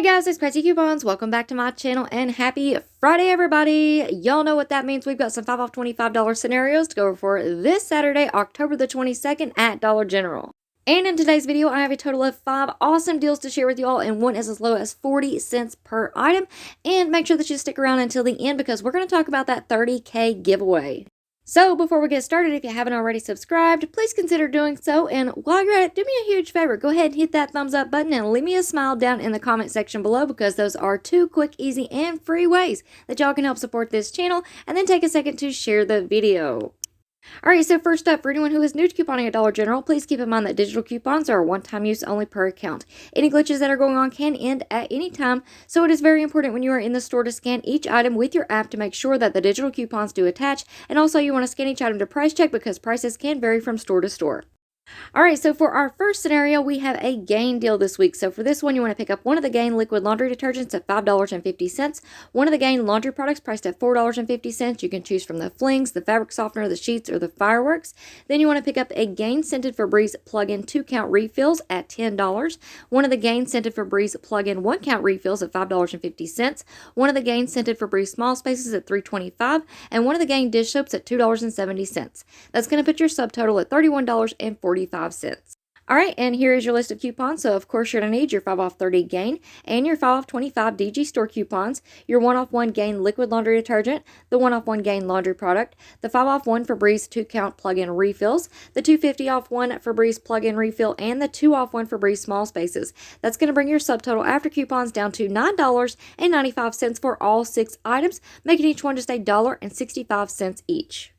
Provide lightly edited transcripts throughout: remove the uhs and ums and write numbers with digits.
Hey guys, it's Craz-E Coupons. Welcome back to my channel and happy Friday, everybody. Y'all know what that means. We've got some 5 off $25 scenarios to go over for this Saturday, October the 22nd at Dollar General. And in today's video, I have a total of 5 awesome deals to share with you all, and one is as low as 40 cents per item. And make sure that you stick around until the end because we're going to talk about that 30K giveaway. So before we get started, if you haven't already subscribed, please consider doing so. And while you're at it, do me a huge favor. Go ahead and hit that thumbs up button and leave me a smile down in the comment section below because those are 2 quick, easy, and free ways that y'all can help support this channel. And then take a second to share the video. Alright, so first up, for anyone who is new to couponing at Dollar General, please keep in mind that digital coupons are one-time use only per account. Any glitches that are going on can end at any time, so it is very important when you are in the store to scan each item with your app to make sure that the digital coupons do attach, and also you want to scan each item to price check because prices can vary from store to store. Alright, so for our first scenario, we have a Gain deal this week. So for this one, you want to pick up one of the Gain liquid laundry detergents at $5.50, one of the Gain laundry products priced at $4.50. You can choose from the flings, the fabric softener, the sheets, or the fireworks. Then you want to pick up a Gain scented Febreze plug-in 2-count refills at $10, one of the Gain scented Febreze plug-in 1-count refills at $5.50, one of the Gain scented Febreze small spaces at $3.25, and one of the Gain dish soaps at $2.70. That's going to put your subtotal at $31.45. Alright, and here is your list of coupons. So of course you're going to need your 5 off 30 Gain and your 5 off 25 DG store coupons, your 1 off 1 Gain liquid laundry detergent, the 1 off 1 Gain laundry product, the 5 off 1 Febreze 2-count plug-in refills, the 250 off 1 Febreze plug-in refill, and the 2 off 1 Febreze small spaces. That's going to bring your subtotal after coupons down to $9.95 for all 6 items, making each one just $1.65 each.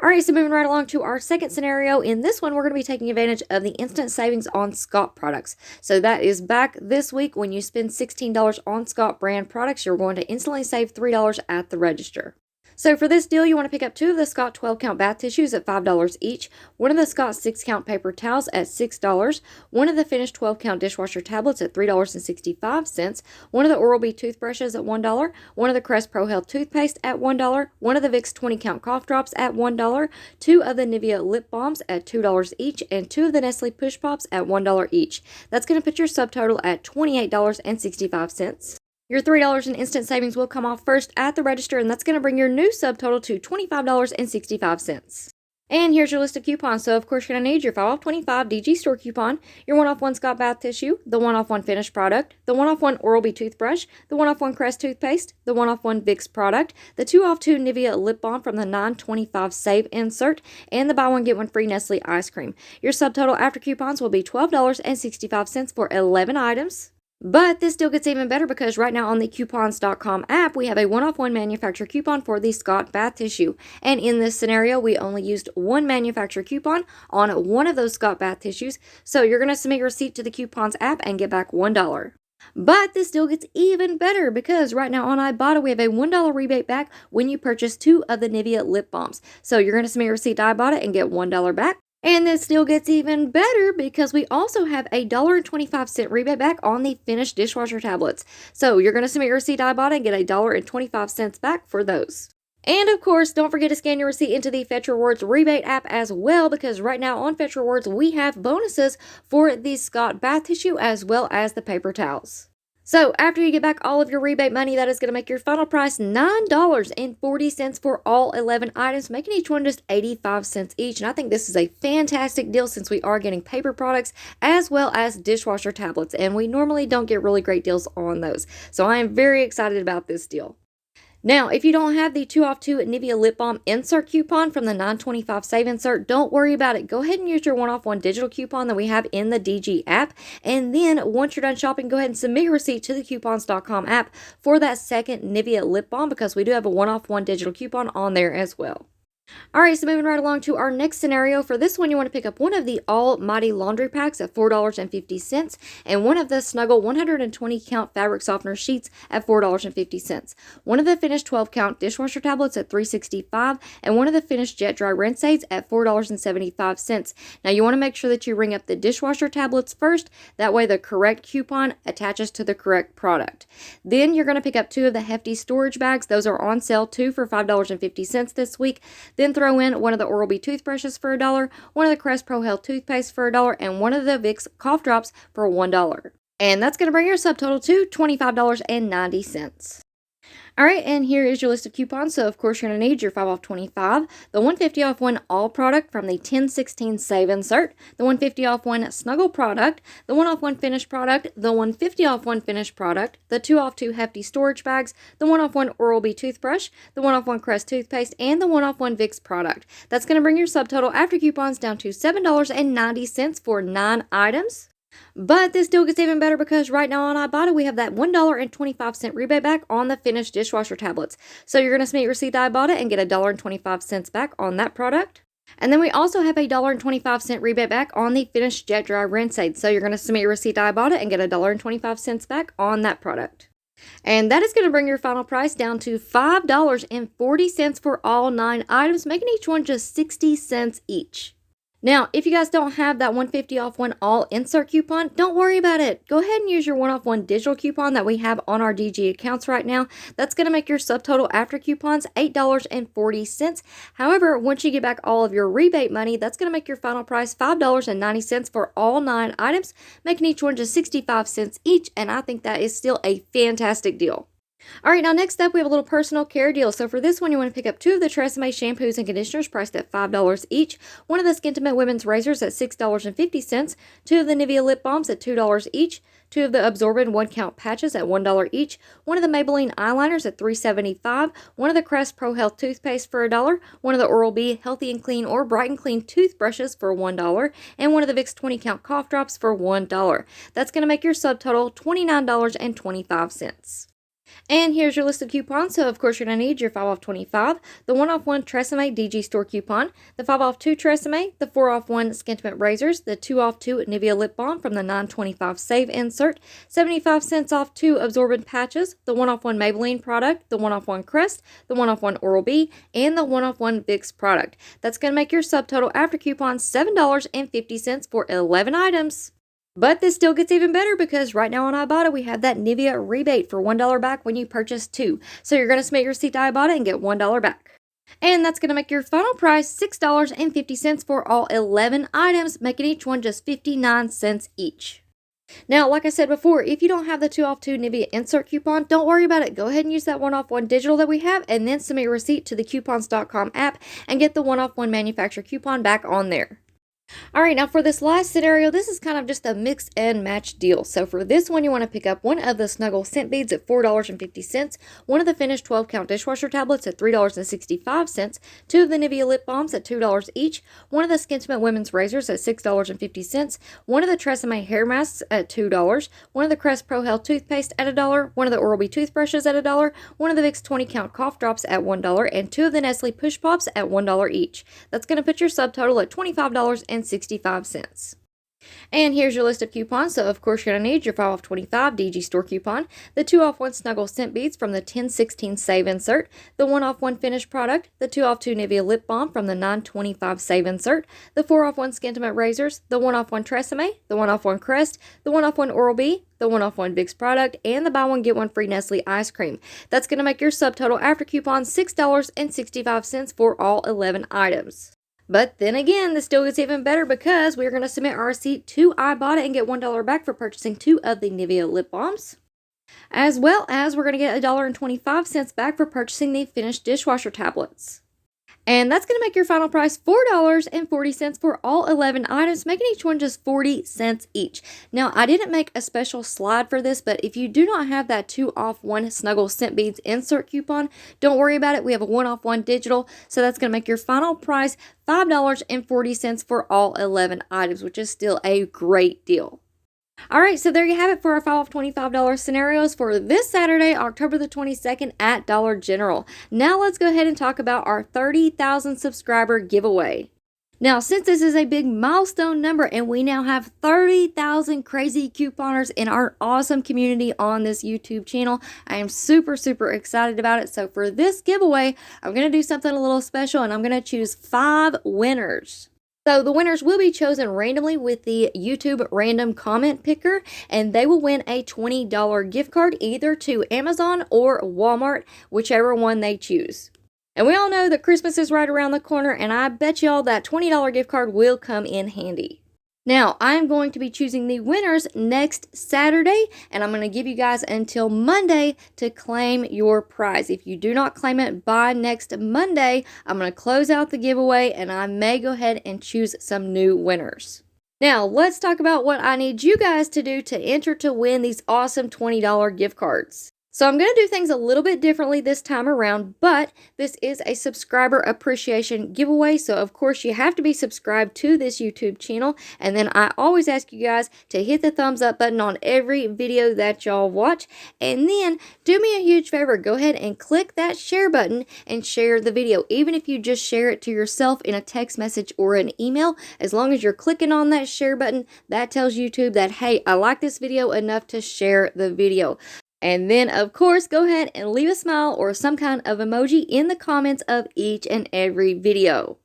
Alright, so moving right along to our second scenario. In this one, we're going to be taking advantage of the instant savings on Scott products. So that is back this week. When you spend $16 on Scott brand products, you're going to instantly save $3 at the register. So for this deal, you want to pick up 2 of the Scott 12-count bath tissues at $5 each, one of the Scott 6-count paper towels at $6, one of the finished 12-count dishwasher tablets at $3.65, one of the Oral-B toothbrushes at $1, one of the Crest Pro Health toothpaste at $1, one of the Vicks 20-count cough drops at $1, 2 of the Nivea lip balms at $2 each, and 2 of the Nestle Push Pops at $1 each. That's going to put your subtotal at $28.65. Your $3 in instant savings will come off first at the register, and that's going to bring your new subtotal to $25.65. And here's your list of coupons. So, of course, you're going to need your 5 off 25 DG store coupon, your 1 off 1 Scott bath tissue, the 1 off 1 finished product, the 1 off 1 Oral-B toothbrush, the 1 off 1 Crest toothpaste, the 1 off 1 Vicks product, the 2 off 2 Nivea lip balm from the $9.25 save insert, and the buy one get one free Nestle ice cream. Your subtotal after coupons will be $12.65 for 11 items. But this deal gets even better because right now on the coupons.com app, we have a 1 off 1 manufacturer coupon for the Scott bath tissue. And in this scenario, we only used 1 manufacturer coupon on one of those Scott bath tissues. So you're going to submit your receipt to the coupons app and get back $1. But this deal gets even better because right now on Ibotta, we have a $1 rebate back when you purchase 2 of the Nivea lip balms. So you're going to submit your receipt to Ibotta and get $1 back. And this deal gets even better because we also have a $1.25 rebate back on the finished dishwasher tablets. So you're going to submit your receipt to Ibotta and get $1.25 back for those. And of course, don't forget to scan your receipt into the Fetch Rewards rebate app as well because right now on Fetch Rewards, we have bonuses for the Scott bath tissue as well as the paper towels. So after you get back all of your rebate money, that is going to make your final price $9.40 for all 11 items, making each one just 85 cents each. And I think this is a fantastic deal since we are getting paper products as well as dishwasher tablets. And we normally don't get really great deals on those. So I am very excited about this deal. Now, if you don't have the 2 off 2 Nivea lip balm insert coupon from the $9.25 save insert, don't worry about it. Go ahead and use your 1 off 1 digital coupon that we have in the DG app. And then once you're done shopping, go ahead and submit your receipt to the coupons.com app for that second Nivea lip balm because we do have a 1 off 1 digital coupon on there as well. Alright, so moving right along to our next scenario. For this one, you want to pick up one of the Almighty laundry packs at $4.50 and one of the Snuggle 120-count fabric softener sheets at $4.50. One of the finished 12-count dishwasher tablets at $3.65 and one of the finished jet dry rinse aids at $4.75. Now, you want to make sure that you ring up the dishwasher tablets first. That way, the correct coupon attaches to the correct product. Then, you're going to pick up 2 of the hefty storage bags. Those are on sale, 2 for $5.50 this week. Then throw in one of the Oral-B toothbrushes for $1, one of the Crest Pro Health toothpaste for $1, and one of the Vicks cough drops for $1. And that's going to bring your subtotal to $25.90. All right, and here is your list of coupons. So, of course, you're going to need your 5 off 25, the 150 off one all product from the 1016 save insert, the 150 off one snuggle product, the 1 off one finished product, the 150 off one finished product, the 2 off 2 hefty storage bags, the 1 off one Oral-B toothbrush, the 1 off one Crest toothpaste, and the 1 off one Vicks product. That's going to bring your subtotal after coupons down to $7.90 for 9 items. But this deal gets even better because right now on Ibotta, we have that $1.25 rebate back on the finished dishwasher tablets. So you're going to submit your receipt to Ibotta and get $1.25 back on that product. And then we also have a $1.25 rebate back on the finished jet dry rinse aid. So you're going to submit your receipt to Ibotta and get $1.25 back on that product. And that is going to bring your final price down to $5.40 for all 9 items, making each one just 60 cents each. Now, if you guys don't have that 150 off one all insert coupon, don't worry about it. Go ahead and use your 1 off one digital coupon that we have on our DG accounts right now. That's going to make your subtotal after coupons $8.40. However, once you get back all of your rebate money, that's going to make your final price $5.90 for all 9 items, making each one just 65 cents each, and I think that is still a fantastic deal. All right, now next up, we have a little personal care deal. So for this one, you want to pick up 2 of the Craz-E shampoos and conditioners priced at $5 each, 1 of the Skintimate women's razors at $6.50, 2 of the Nivea lip balms at $2 each, 2 of the Absorbent 1-count patches at $1 each, 1 of the Maybelline eyeliners at $3.75, 1 of the Crest Pro Health toothpaste for $1, 1 of the Oral-B Healthy and Clean or Bright and Clean toothbrushes for $1, and 1 of the Vicks 20-count cough drops for $1. That's going to make your subtotal $29.25. And here's your list of coupons. So, of course, you're going to need your 5 off 25, the 1 off 1 Tresemme DG Store coupon, the 5 off 2 Tresemme, the 4 off 1 Skintimate razors, the 2 off 2 Nivea lip balm from the 925 save insert, 75 cents off 2 Absorbent patches, the 1 off 1 Maybelline product, the 1 off 1 Crest, the 1 off 1 Oral-B, and the 1 off 1 Vicks product. That's going to make your subtotal after coupons $7.50 for 11 items. But this still gets even better because right now on Ibotta, we have that Nivea rebate for $1 back when you purchase 2. So you're going to submit your receipt to Ibotta and get $1 back. And that's going to make your final price $6.50 for all 11 items, making each one just 59 cents each. Now, like I said before, if you don't have the 2 off 2 Nivea insert coupon, don't worry about it. Go ahead and use that 1 off 1 digital that we have and then submit your receipt to the coupons.com app and get the 1 off 1 manufacturer coupon back on there. All right, now for this last scenario, this is kind of just a mix and match deal. So for this one, you want to pick up 1 of the Snuggle scent beads at $4.50, 1 of the finished 12-count dishwasher tablets at $3.65, 2 of the Nivea lip balms at $2 each, 1 of the Skintimate women's razors at $6.50, 1 of the Tresemme hair masks at $2, 1 of the Crest Pro Health toothpaste at $1, 1 of the Oral-B toothbrushes at $1, 1 of the Vicks 20-count cough drops at $1, and 2 of the Nestle Push Pops at $1 each. That's going to put your subtotal at $25.65. And here's your list of coupons. So, of course, you're going to need your 5 off 25 DG Store coupon, the 2 off 1 Snuggle scent beads from the 1016 save insert, the 1 off 1 finished product, the 2 off 2 Nivea lip balm from the 925 save insert, the 4 off 1 Skintimate razors, the 1 off 1 Tresemme, the 1 off 1 Crest, the 1 off 1 Oral-B, the 1 off 1 Vicks product, and the buy one get one free Nestle ice cream. That's going to make your subtotal after coupons $6.65 for all 11 items. But then again, this still gets even better because we're going to submit our receipt to Ibotta and get $1 back for purchasing 2 of the Nivea lip balms. As well as we're going to get $1.25 back for purchasing the finished dishwasher tablets. And that's going to make your final price $4.40 for all 11 items, making each one just 40 cents each. Now, I didn't make a special slide for this, but if you do not have that 2 off 1 Snuggle scent beads insert coupon, don't worry about it. We have a 1 off 1 digital, so that's going to make your final price $5.40 for all 11 items, which is still a great deal. All right, so there you have it for our 5 off $25 scenarios for this Saturday, October the 22nd at Dollar General. Now let's go ahead and talk about our 30,000 subscriber giveaway. Now, since this is a big milestone number and we now have 30,000 crazy couponers in our awesome community on this YouTube channel, I am super excited about it. So for this giveaway, I'm going to do something a little special and I'm going to choose 5 winners. So the winners will be chosen randomly with the YouTube random comment picker, and they will win a $20 gift card either to Amazon or Walmart, whichever one they choose. And we all know that Christmas is right around the corner, and I bet y'all that $20 gift card will come in handy. Now, I'm going to be choosing the winners next Saturday, and I'm going to give you guys until Monday to claim your prize. If you do not claim it by next Monday, I'm going to close out the giveaway, and I may go ahead and choose some new winners. Now, let's talk about what I need you guys to do to enter to win these awesome $20 gift cards. So I'm going to do things a little bit differently this time around, but this is a subscriber appreciation giveaway. So of course you have to be subscribed to this YouTube channel. And then I always ask you guys to hit the thumbs up button on every video that y'all watch. And then do me a huge favor, go ahead and click that share button and share the video. Even if you just share it to yourself in a text message or an email, as long as you're clicking on that share button, that tells YouTube that, hey, I like this video enough to share the video. And then, of course, go ahead and leave a smile or some kind of emoji in the comments of each and every video.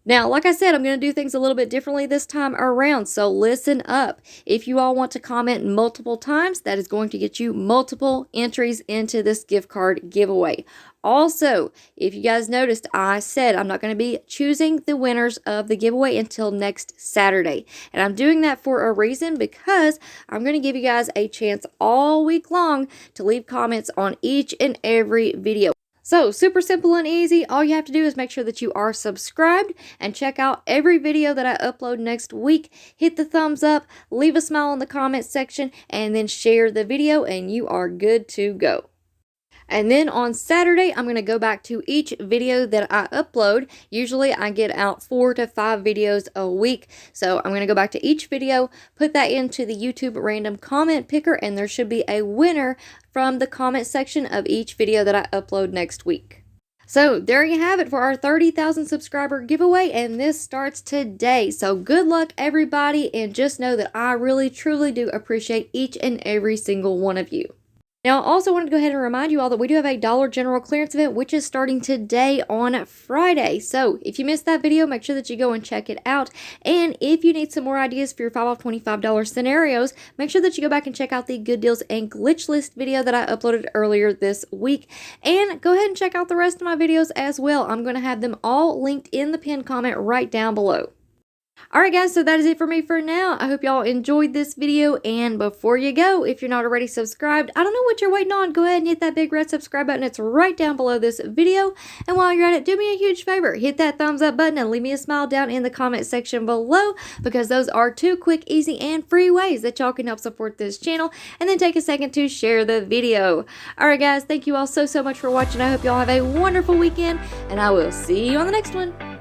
Now, like I said, I'm going to do things a little bit differently this time around, so listen up. If you all want to comment multiple times, that is going to get you multiple entries into this gift card giveaway. Also, if you guys noticed, I said I'm not going to be choosing the winners of the giveaway until next Saturday. And I'm doing that for a reason, because I'm going to give you guys a chance all week long to leave comments on each and every video. So, super simple and easy. All you have to do is make sure that you are subscribed and check out every video that I upload next week. Hit the thumbs up, leave a smile in the comments section, and then share the video, and you are good to go. And then on Saturday, I'm going to go back to each video that I upload. Usually I get out 4 to 5 videos a week. So I'm going to go back to each video, put that into the YouTube random comment picker, and there should be a winner from the comment section of each video that I upload next week. So there you have it for our 30,000 subscriber giveaway, and this starts today. So good luck everybody, and just know that I really truly do appreciate each and every single one of you. Now, I also wanted to go ahead and remind you all that we do have a Dollar General clearance event, which is starting today on Friday. So if you missed that video, make sure that you go and check it out. And if you need some more ideas for your 5 off $25 scenarios, make sure that you go back and check out the Good Deals and Glitch List video that I uploaded earlier this week. And go ahead and check out the rest of my videos as well. I'm going to have them all linked in the pinned comment right down below. Alright guys, so that is it for me for now. I hope y'all enjoyed this video, and before you go, if you're not already subscribed, I don't know what you're waiting on, go ahead and hit that big red subscribe button. It's right down below this video, and while you're at it, do me a huge favor, hit that thumbs up button and leave me a smile down in the comment section below, because those are 2 quick, easy, and free ways that y'all can help support this channel, and then take a second to share the video. Alright guys, thank you all so much for watching. I hope y'all have a wonderful weekend, and I will see you on the next one.